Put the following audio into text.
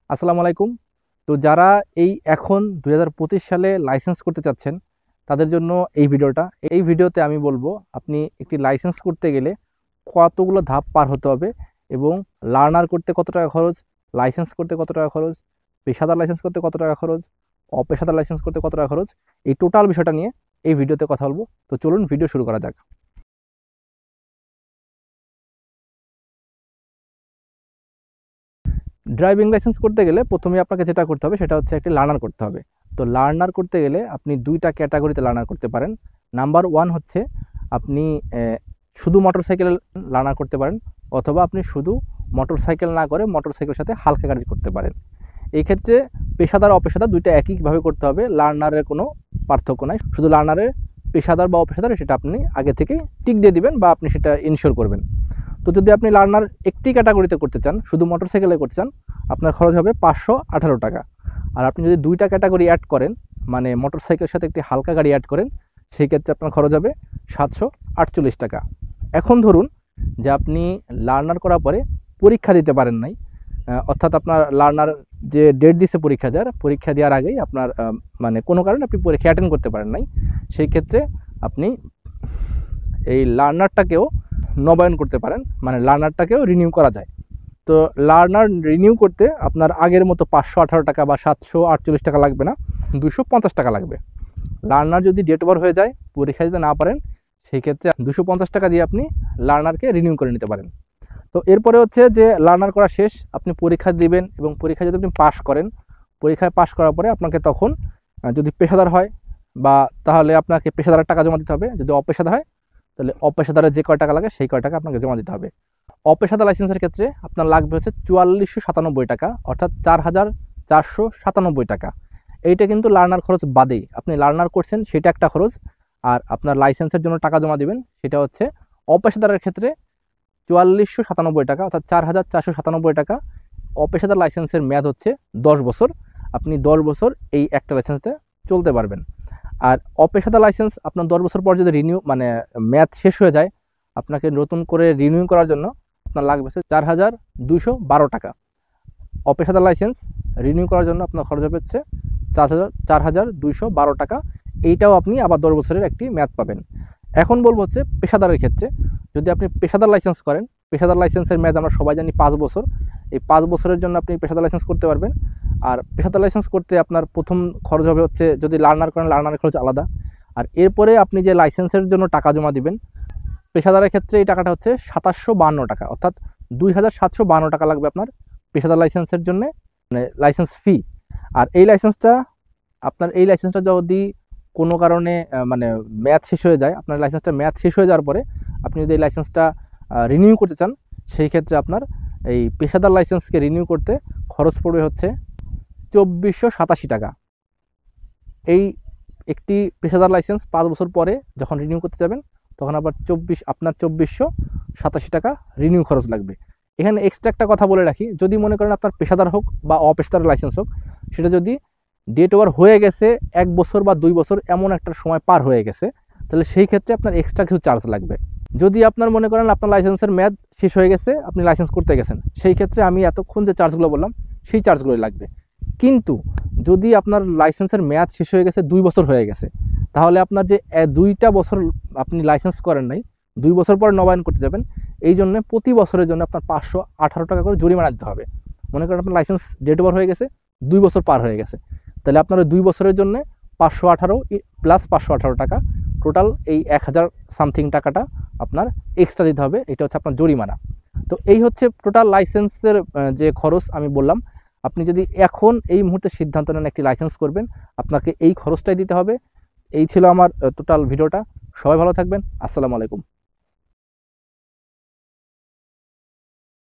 আসসালামু আলাইকুম। তো যারা এখন 2025 সালে লাইসেন্স করতে চাচ্ছেন তাদের জন্য এই ভিডিওটা। এই ভিডিওতে আমি বলবো আপনি একটি লাইসেন্স করতে গেলে কতগুলো ধাপ পার হতে হবে এবং লার্নার করতে কত টাকা খরচ, লাইসেন্স করতে কত টাকা খরচ, পেশাদার লাইসেন্স করতে কত টাকা খরচ, অপেশাদার লাইসেন্স করতে কত টাকা খরচ, এই টোটাল বিষয়টা নিয়ে এই ভিডিওতে কথা বলবো। তো চলুন ভিডিও শুরু করা যাক। ড্রাইভিং লাইসেন্স করতে গেলে প্রথমে আপনাকে যেটা করতে হবে সেটা হচ্ছে একটি লার্নার করতে হবে। তো লার্নার করতে গেলে আপনি দুইটা ক্যাটাগরিতে লার্নার করতে পারেন। নাম্বার ওয়ান হচ্ছে আপনি শুধু মোটরসাইকেল লার্নার করতে পারেন, অথবা আপনি শুধু মোটরসাইকেল না করে মোটরসাইকেলের সাথে হালকা গাড়ি করতে পারেন। এই ক্ষেত্রে পেশাদার অপেশাদার দুইটা একইভাবে করতে হবে, লার্নারের কোনো পার্থক্য নাই। শুধু লার্নারের পেশাদার বা অপেশাদার সেটা আপনি আগে থেকে টিক দিয়ে দিবেন বা আপনি সেটা ইনশিওর করবেন। তো যদি আপনি লার্নার একটি ক্যাটাগরিতে করতে চান, শুধু মোটরসাইকেলে করতে চান, আপনার খরচ হবে 518 টাকা। আর আপনি যদি দুইটা ক্যাটাগরি অ্যাড করেন, মানে মোটরসাইকেলের সাথে একটি হালকা গাড়ি অ্যাড করেন, সেই ক্ষেত্রে আপনার খরচ হবে 748 টাকা। এখন ধরুন যে আপনি লার্নার করার পরে পরীক্ষা দিতে পারেন নাই, অর্থাৎ আপনার লার্নার যে ডেট দিছে পরীক্ষা দেওয়ার আগেই আপনার মানে কোনো কারণে আপনি পরীক্ষা অ্যাটেন্ড করতে পারেন নাই, সেই ক্ষেত্রে আপনি এই লার্নারটাকেও নবায়ন করতে পারেন, মানে লার্নারটাকেও রিনিউ করা যায়। তো লার্নার রিনিউ করতে আপনার আগের মতো 518 টাকা বা 748 টাকা লাগবে না, 250 টাকা লাগবে। লার্নার যদি ডেট ওভার হয়ে যায়, পরীক্ষা দিতে না পারেন, সেই ক্ষেত্রে 250 টাকা দিয়ে আপনি লার্নারকে রিনিউ করে নিতে পারেন। তো এরপরে হচ্ছে যে লার্নার করা শেষ, আপনি পরীক্ষা দিবেন এবং পরীক্ষা যদি আপনি পাস করেন, পরীক্ষায় পাস করার পরে আপনাকে তখন যদি পেশাদার হয় বা তাহলে আপনাকে পেশাদারের টাকা জমা দিতে হবে, যদি অপেশাদার হয় তাহলে অপেশাদারের যে কয় টাকা লাগে সেই কয় টাকা আপনাকে জমা দিতে হবে। অপেশাদার লাইসেন্সের ক্ষেত্রে আপনার লাগবে হচ্ছে 4497 টাকা, অর্থাৎ 4497 টাকা। এইটা কিন্তু লার্নার খরচ বাদেই, আপনি লার্নার করছেন সেটা একটা খরচ, আর আপনার লাইসেন্সের জন্য টাকা জমা দিবেন সেটা হচ্ছে অপেশাদারের ক্ষেত্রে 4497 টাকা, অর্থাৎ 4497 টাকা। অপেশাদার লাইসেন্সের মেয়াদ হচ্ছে 10 বছর, আপনি 10 বছর এই একটা লাইসেন্সে চলতে পারবেন। আর অপেশাদার লাইসেন্স আপনার 10 বছর পর যদি রিনিউ মানে মেয়াদ শেষ হয়ে যায়, আপনাকে নতুন করে রিনিউ করার জন্য আপনার লাগবে হচ্ছে 4212 টাকা। অপেশাদার লাইসেন্স রিনিউ করার জন্য আপনার খরচ হবে হচ্ছে 4212 টাকা। এইটাও আপনি আবার 10 বছরের একটি মেয়াদ পাবেন। এখন বলবো হচ্ছে পেশাদারের ক্ষেত্রে, যদি আপনি পেশাদার লাইসেন্স করেন, পেশাদার লাইসেন্সের মেয়াদ আমরা সবাই জানি 5 বছর। এই 5 বছরের জন্য আপনি পেশাদার লাইসেন্স করতে পারবেন। আর পেশাদার লাইসেন্স করতে আপনার প্রথম খরচ হবে হচ্ছে, যদি লার্নার করেন লার্নারের খরচ আলাদা, আর এরপরে আপনি যে লাইসেন্সের জন্য টাকা জমা দিবেন, পেশাদারের ক্ষেত্রে এই টাকাটা হচ্ছে 2752 টাকা, অর্থাৎ 2752 টাকা লাগবে আপনার পেশাদার লাইসেন্সের জন্য, মানে লাইসেন্স ফি। আর এই লাইসেন্সটা যদি কোনো কারণে মানে মেয়াদ শেষ হয়ে যায়, আপনার লাইসেন্সটা মেয়াদ শেষ হয়ে যাওয়ার পরে আপনি যদি এই লাইসেন্সটা রিনিউ করতে চান, সেই ক্ষেত্রে আপনার এই পেশাদার লাইসেন্সকে রিনিউ করতে খরচ পড়বে হচ্ছে 2487 টাকা। এই একটি পেশাদার লাইসেন্স 5 বছর পরে যখন রিনিউ করতে যাবেন, তখন আবার 2487 টাকা রিনিউ খরচ লাগবে। এখানে এক্সট্রা একটা কথা বলে রাখি, যদি মনে করেন আপনার পেশাদার হোক বা অপেশাদার লাইসেন্স হোক, সেটা যদি ডেট ওভার হয়ে গেছে 1 বছর বা 2 বছর এমন একটা সময় পার হয়ে গেছে, তাহলে সেই ক্ষেত্রে আপনার এক্সট্রা কিছু চার্জ লাগবে। যদি আপনার মনে করেন আপনার লাইসেন্সের মেয়াদ শেষ হয়ে গেছে, আপনি লাইসেন্স করতে গেছেন, সেই ক্ষেত্রে আমি এতক্ষণ যে চার্জগুলো বললাম সেই চার্জগুলোই লাগবে। কিন্তু যদি আপনার লাইসেন্সের মেয়াদ শেষ হয়ে গেছে, 2 বছর হয়ে গেছে, তাহলে আপনার যে 2টা বছর আপনি লাইসেন্স করেন নাই, 2 বছর পর নবায়ন করতে যাবেন, এই জন্য প্রতি বছরের জন্য আপনার 518 টাকা করে জরিমানা দিতে হবে। মনে করেন আপনার লাইসেন্স ডেট ওভার হয়ে গেছে, 2 বছর পার হয়ে গেছে, তাহলে আপনার ওই 2 বছরের জন্য 518 প্লাস 518 টাকা, টোটাল এই 1000 সামথিং টাকাটা আপনার এক্সট্রা দিতে হবে। এটা হচ্ছে আপনার জরিমানা। তো এই হচ্ছে টোটাল লাইসেন্সের যে খরচ আমি বললাম। আপনি যদি এখন এই মুহূর্তে সিদ্ধান্ত নেন একটি লাইসেন্স করবেন, আপনাকে এই খরচটাই দিতে হবে। এই ছিল আমার টোটাল ভিডিওটা। সবাই ভালো থাকবেন। আসসালামু আলাইকুম।